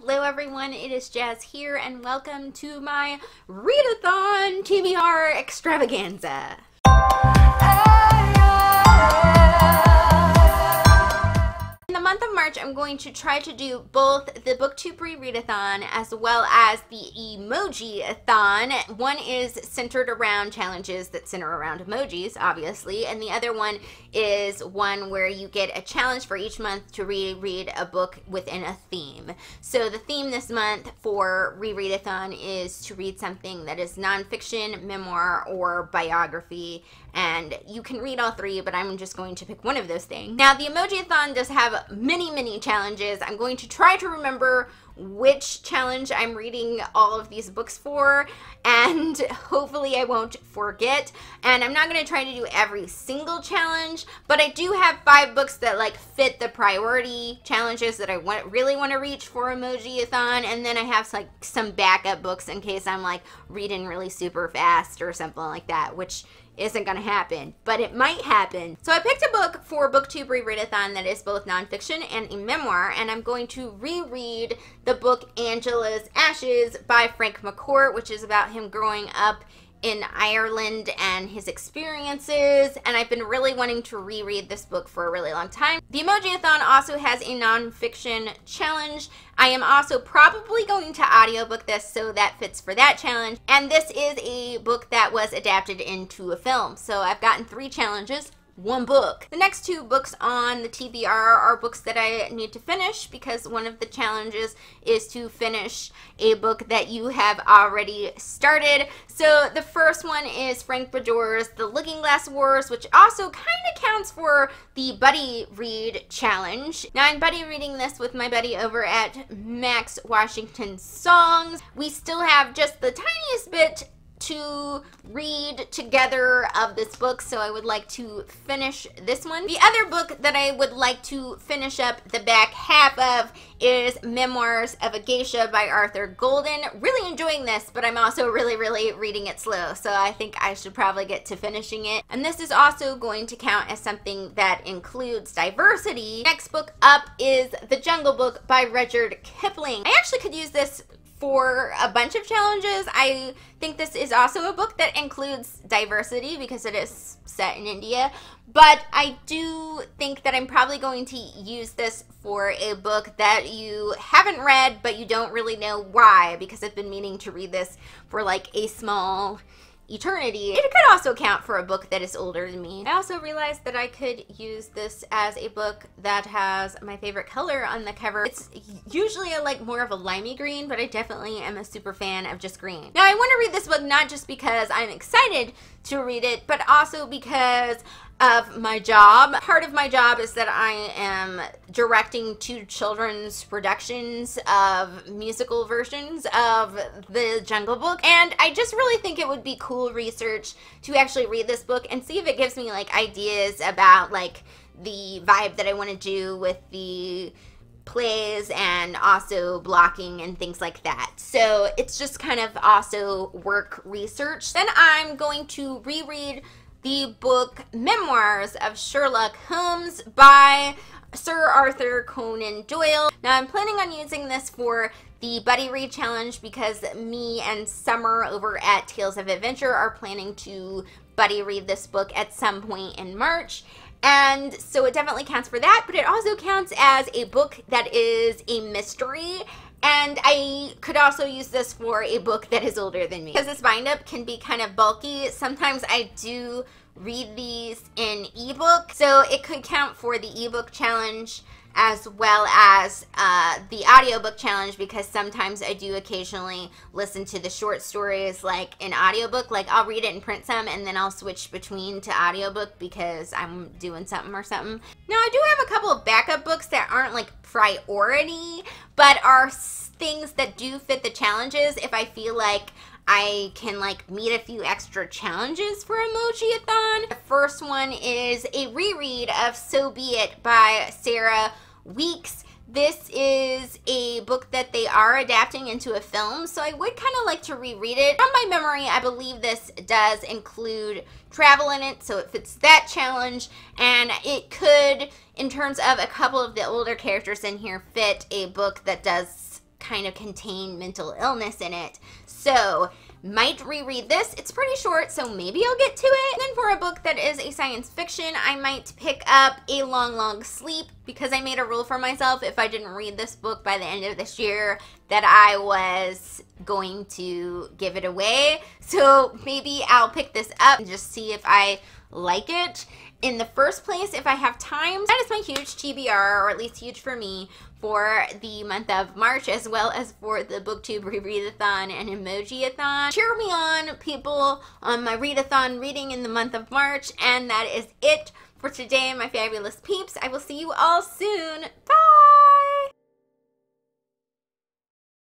Hello everyone, it is Jazz here and welcome to my readathon TBR extravaganza. In the month of March, I'm going to try to do both the Booktube Rereadathon as well as the Emojiathon. One is centered around challenges that center around emojis, obviously, and the other one is one where you get a challenge for each month to reread a book within a theme. So the theme this month for Rereadathon is to read something that is nonfiction, memoir, or biography, and you can read all three, but I'm just going to pick one of those things. Now, the Emojiathon does have many challenges. I'm going to try to remember which challenge I'm reading all of these books for, and hopefully I won't forget. And I'm not going to try to do every single challenge, but I do have 5 books that like fit the priority challenges that I really want to reach for Emojiathon, and then I have like some backup books in case I'm like reading really super fast or something like that, which isn't gonna happen, but it might happen. So I picked a book for Booktube Rereadathon that is both nonfiction and a memoir, and I'm going to reread the book Angela's Ashes by Frank McCourt, which is about him growing up in Ireland and his experiences, and I've been really wanting to reread this book for a really long time. The Emojiathon also has a nonfiction challenge. I am also probably going to audiobook this, so that fits for that challenge, and this is a book that was adapted into a film, so I've gotten 3 challenges. 1 book. The next 2 books on the TBR are books that I need to finish because one of the challenges is to finish a book that you have already started. So the first one is Frank Fedoras' The Looking Glass Wars, which also kind of counts for the buddy read challenge. Now I'm buddy reading this with my buddy over at Max Washington Songs. We still have just the tiniest bit to read together of this book, so I would like to finish this one. The other book that I would like to finish up the back half of is Memoirs of a Geisha by Arthur Golden. Really enjoying this, but I'm also really reading it slow, so I think I should probably get to finishing it. And this is also going to count as something that includes diversity. Next book up is The Jungle Book by Rudyard Kipling. I actually could use this for a bunch of challenges. I think this is also a book that includes diversity because it is set in India, but I do think that I'm probably going to use this for a book that you haven't read but you don't really know why, because I've been meaning to read this for like a small eternity. It could also count for a book that is older than me. I also realized that I could use this as a book that has my favorite color on the cover. It's usually like more of a limey green, but I definitely am a super fan of just green. Now I want to read this book not just because I'm excited to read it, but also because of my job. Part of my job is that I am directing 2 children's productions of musical versions of The Jungle Book, and I just really think it would be cool research to actually read this book and see if it gives me like ideas about like the vibe that I want to do with the plays and also blocking and things like that. So it's just kind of also work research. Then I'm going to reread the book Memoirs of Sherlock Holmes by Sir Arthur Conan Doyle. Now I'm planning on using this for the buddy read challenge because me and Summer over at Tales of Adventure are planning to buddy read this book at some point in March. And so it definitely counts for that, but it also counts as a book that is a mystery. And I could also use this for a book that is older than me. Because this bind-up can be kind of bulky, sometimes I do read these in ebook. So it could count for the ebook challenge as well as the audiobook challenge, because sometimes I do occasionally listen to the short stories like an audiobook. Like I'll read it in print some and then I'll switch between to audiobook because I'm doing something or something. Now I do have a couple of backup books that aren't like priority, but are things that do fit the challenges if I feel like I can like meet a few extra challenges for Emojiathon. The first one is a reread of So Be It by Sarah Weeks. This is a book that they are adapting into a film, so I would kind of like to reread it. From my memory, I believe this does include travel in it, so it fits that challenge, and it could, in terms of a couple of the older characters in here, fit a book that does kind of contain mental illness in it. So might reread this. It's pretty short, so maybe I'll get to it. And then for a book that is a science fiction, I might pick up A Long, Long Sleep, because I made a rule for myself if I didn't read this book by the end of this year that I was going to give it away. So maybe I'll pick this up and just see if I like it. In the first place, if I have time, that is my huge TBR, or at least huge for me, for the month of March, as well as for the Booktube Rereadathon and Emojiathon. Cheer me on, people, on my readathon reading in the month of March. And that is it for today, my fabulous peeps. I will see you all soon. Bye!